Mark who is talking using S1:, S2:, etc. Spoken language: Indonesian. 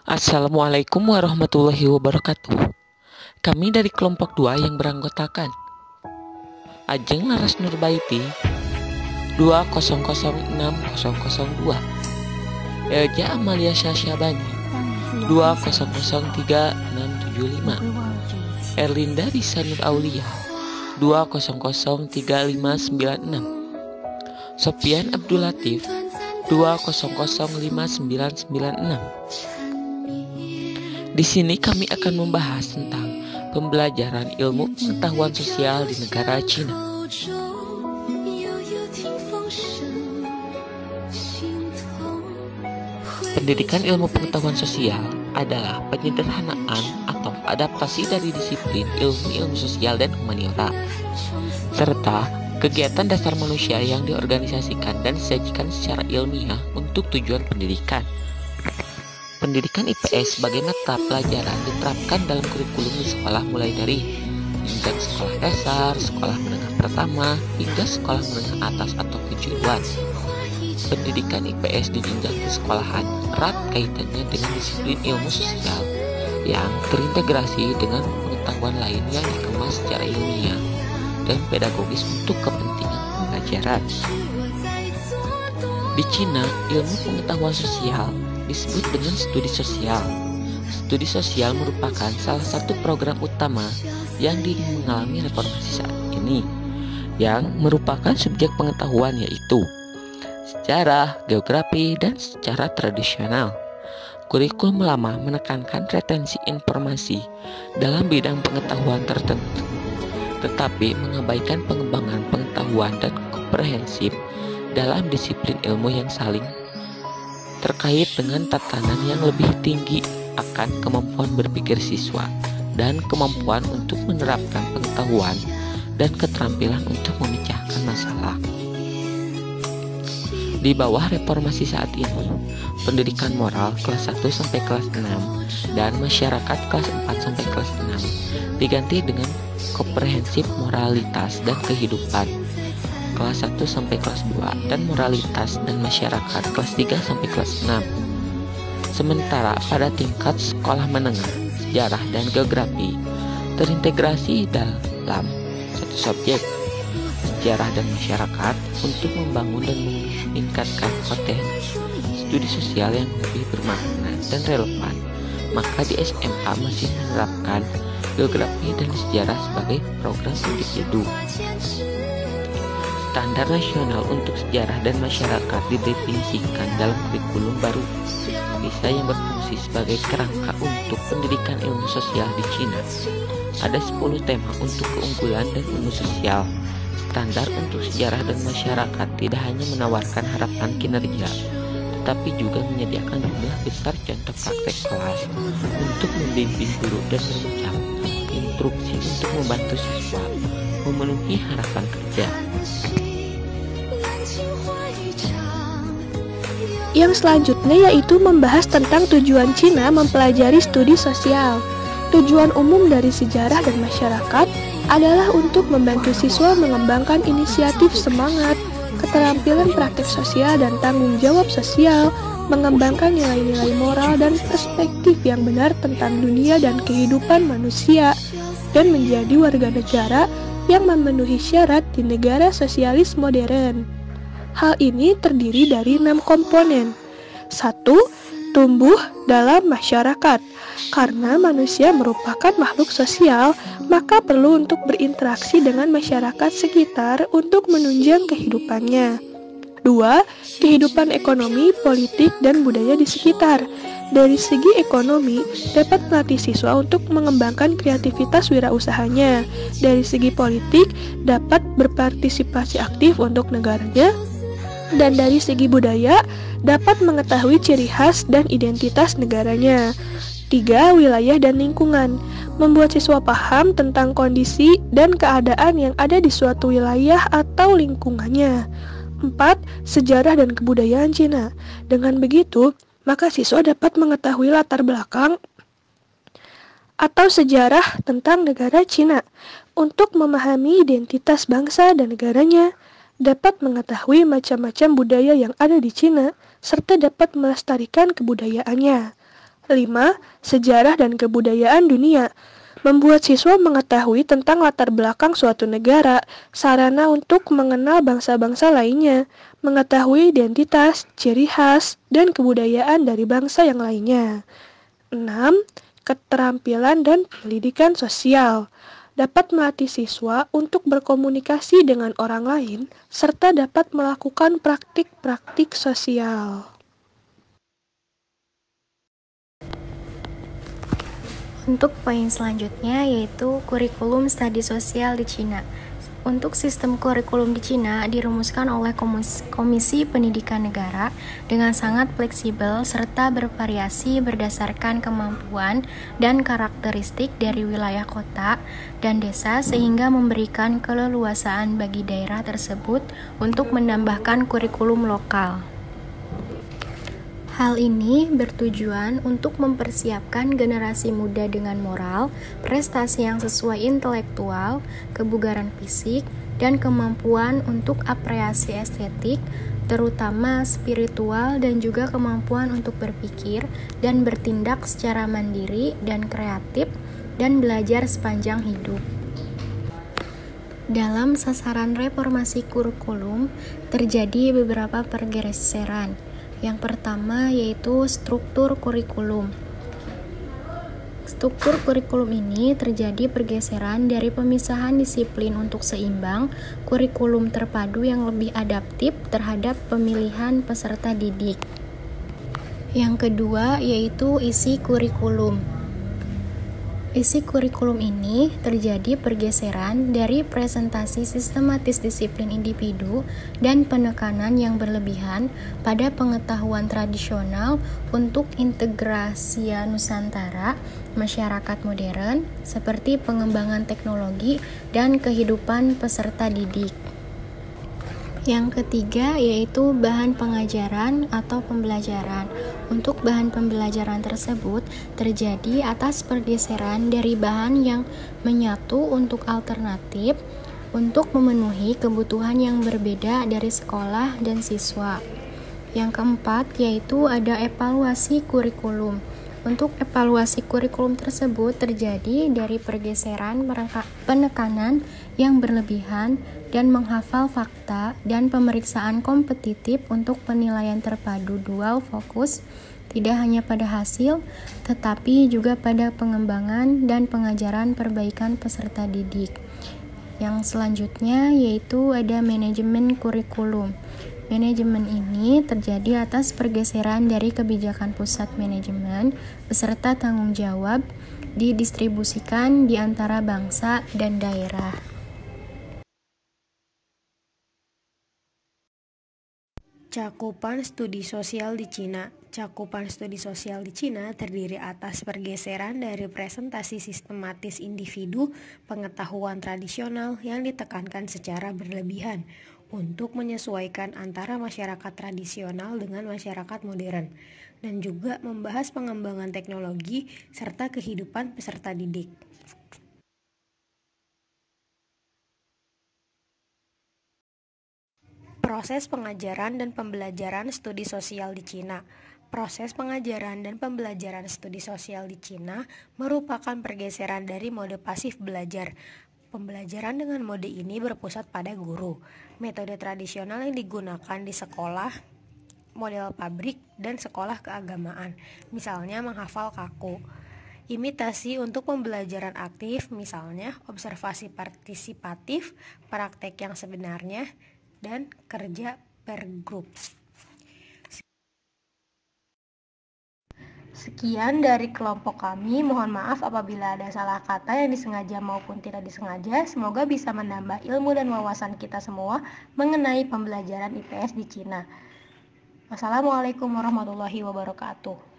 S1: Assalamualaikum warahmatullahi wabarakatuh. Kami dari kelompok 2 yang beranggotakan Ajeng Laras Nurbaiti 2006002, Elja Amalia Syasyabani 2003675, Erlinda Risa Nur Aulia 2003596, Sofian Abdul Latif 2005996. Di sini kami akan membahas tentang pembelajaran ilmu pengetahuan sosial di negara Cina. Pendidikan ilmu pengetahuan sosial adalah penyederhanaan atau adaptasi dari disiplin ilmu sosial dan humaniora, serta kegiatan dasar manusia yang diorganisasikan dan disajikan secara ilmiah untuk tujuan pendidikan. Pendidikan IPS sebagai mata pelajaran diterapkan dalam kurikulum di sekolah mulai dari jenjang sekolah dasar, sekolah menengah pertama, hingga sekolah menengah atas atau kejuruan. Pendidikan IPS di jenjang sekolahan erat kaitannya dengan disiplin ilmu sosial yang terintegrasi dengan pengetahuan lain yang dikemas secara ilmiah dan pedagogis untuk kepentingan pembelajaran. Di Cina, ilmu pengetahuan sosial disebut dengan studi sosial. Studi sosial merupakan salah satu program utama yang mengalami reformasi saat ini, yang merupakan subjek pengetahuan yaitu sejarah, geografi, dan secara tradisional. Kurikulum lama menekankan retensi informasi dalam bidang pengetahuan tertentu, tetapi mengabaikan pengembangan pengetahuan dan komprehensif dalam disiplin ilmu yang saling terkait dengan tatanan yang lebih tinggi akan kemampuan berpikir siswa dan kemampuan untuk menerapkan pengetahuan dan keterampilan untuk memecahkan masalah. Di bawah reformasi saat ini, pendidikan moral kelas 1 sampai kelas 6 dan masyarakat kelas 4 sampai kelas 6 diganti dengan komprehensif moralitas dan kehidupan kelas 1 sampai kelas 2 dan moralitas dan masyarakat kelas 3 sampai kelas 6. Sementara pada tingkat sekolah menengah, sejarah dan geografi terintegrasi dalam satu subjek, sejarah dan masyarakat, untuk membangun dan meningkatkan potensi studi sosial yang lebih bermakna dan relevan. Maka di SMA masih menerapkan geografi dan sejarah sebagai program individu. Standar nasional untuk sejarah dan masyarakat didefinisikan dalam kurikulum baru bisa yang berfungsi sebagai kerangka untuk pendidikan ilmu sosial di Cina. Ada 10 tema untuk keunggulan dan ilmu sosial. Standar untuk sejarah dan masyarakat tidak hanya menawarkan harapan kinerja, tetapi juga menyediakan jumlah besar contoh praktek kelas untuk membimbing guru dan merancang instruksi untuk membantu siswa memenuhi harapan kerja.
S2: Yang selanjutnya yaitu membahas tentang tujuan Cina mempelajari studi sosial. Tujuan umum dari sejarah dan masyarakat adalah untuk membantu siswa mengembangkan inisiatif semangat, keterampilan praktek sosial dan tanggung jawab sosial, mengembangkan nilai-nilai moral dan perspektif yang benar tentang dunia dan kehidupan manusia, dan menjadi warga negara yang memenuhi syarat di negara sosialis modern. Hal ini terdiri dari 6 komponen. 1. Tumbuh dalam masyarakat. Karena manusia merupakan makhluk sosial, maka perlu untuk berinteraksi dengan masyarakat sekitar untuk menunjang kehidupannya. 2. Kehidupan ekonomi, politik, dan budaya di sekitar. Dari segi ekonomi, dapat melatih siswa untuk mengembangkan kreativitas wirausahanya. Dari segi politik, dapat berpartisipasi aktif untuk negaranya. Dan dari segi budaya, dapat mengetahui ciri khas dan identitas negaranya. 3. Wilayah dan lingkungan. Membuat siswa paham tentang kondisi dan keadaan yang ada di suatu wilayah atau lingkungannya. 4. Sejarah dan kebudayaan Cina. Dengan begitu, maka siswa dapat mengetahui latar belakang atau sejarah tentang negara Cina. Untuk memahami identitas bangsa dan negaranya, dapat mengetahui macam-macam budaya yang ada di Cina, serta dapat melestarikan kebudayaannya. 5. Sejarah dan kebudayaan dunia. Membuat siswa mengetahui tentang latar belakang suatu negara, sarana untuk mengenal bangsa-bangsa lainnya, mengetahui identitas, ciri khas, dan kebudayaan dari bangsa yang lainnya. 6. Keterampilan dan pendidikan sosial. Dapat melatih siswa untuk berkomunikasi dengan orang lain, serta dapat melakukan praktik-praktik sosial.
S3: Untuk poin selanjutnya yaitu kurikulum studi sosial di Cina. Untuk sistem kurikulum di Cina dirumuskan oleh Komisi Pendidikan Negara dengan sangat fleksibel serta bervariasi berdasarkan kemampuan dan karakteristik dari wilayah kota dan desa sehingga memberikan keleluasaan bagi daerah tersebut untuk menambahkan kurikulum lokal. Hal ini bertujuan untuk mempersiapkan generasi muda dengan moral, prestasi yang sesuai intelektual, kebugaran fisik, dan kemampuan untuk apresiasi estetik, terutama spiritual dan juga kemampuan untuk berpikir dan bertindak secara mandiri dan kreatif dan belajar sepanjang hidup. Dalam sasaran reformasi kurikulum, terjadi beberapa pergeseran. Yang pertama yaitu struktur kurikulum. Struktur kurikulum ini terjadi pergeseran dari pemisahan disiplin untuk seimbang, kurikulum terpadu yang lebih adaptif terhadap pemilihan peserta didik. Yang kedua yaitu isi kurikulum. Isi kurikulum ini terjadi pergeseran dari presentasi sistematis disiplin individu dan penekanan yang berlebihan pada pengetahuan tradisional untuk integrasi Nusantara, masyarakat modern, seperti pengembangan teknologi dan kehidupan peserta didik. Yang ketiga yaitu bahan pengajaran atau pembelajaran. Untuk bahan pembelajaran tersebut terjadi atas pergeseran dari bahan yang menyatu untuk alternatif untuk memenuhi kebutuhan yang berbeda dari sekolah dan siswa. Yang keempat yaitu ada evaluasi kurikulum. Untuk evaluasi kurikulum tersebut terjadi dari pergeseran penekanan yang berlebihan dan menghafal fakta dan pemeriksaan kompetitif untuk penilaian terpadu dual fokus, tidak hanya pada hasil, tetapi juga pada pengembangan dan pengajaran perbaikan peserta didik. Yang selanjutnya yaitu ada manajemen kurikulum. Manajemen ini terjadi atas pergeseran dari kebijakan pusat manajemen beserta tanggung jawab didistribusikan di antara bangsa dan daerah.
S4: Cakupan studi sosial di Cina. Cakupan studi sosial di Cina terdiri atas pergeseran dari presentasi sistematis individu, pengetahuan tradisional yang ditekankan secara berlebihan untuk menyesuaikan antara masyarakat tradisional dengan masyarakat modern, dan juga membahas pengembangan teknologi serta kehidupan peserta didik. Proses pengajaran dan pembelajaran studi sosial di Cina. Proses pengajaran dan pembelajaran studi sosial di Cina merupakan pergeseran dari mode pasif belajar. Pembelajaran dengan mode ini berpusat pada guru. Metode tradisional yang digunakan di sekolah, model pabrik, dan sekolah keagamaan, misalnya menghafal kaku. Imitasi untuk pembelajaran aktif, misalnya observasi partisipatif, praktek yang sebenarnya, dan kerja per grup. Sekian dari kelompok kami, mohon maaf apabila ada salah kata yang disengaja maupun tidak disengaja. Semoga bisa menambah ilmu dan wawasan kita semua mengenai pembelajaran IPS di Cina. Wassalamualaikum warahmatullahi wabarakatuh.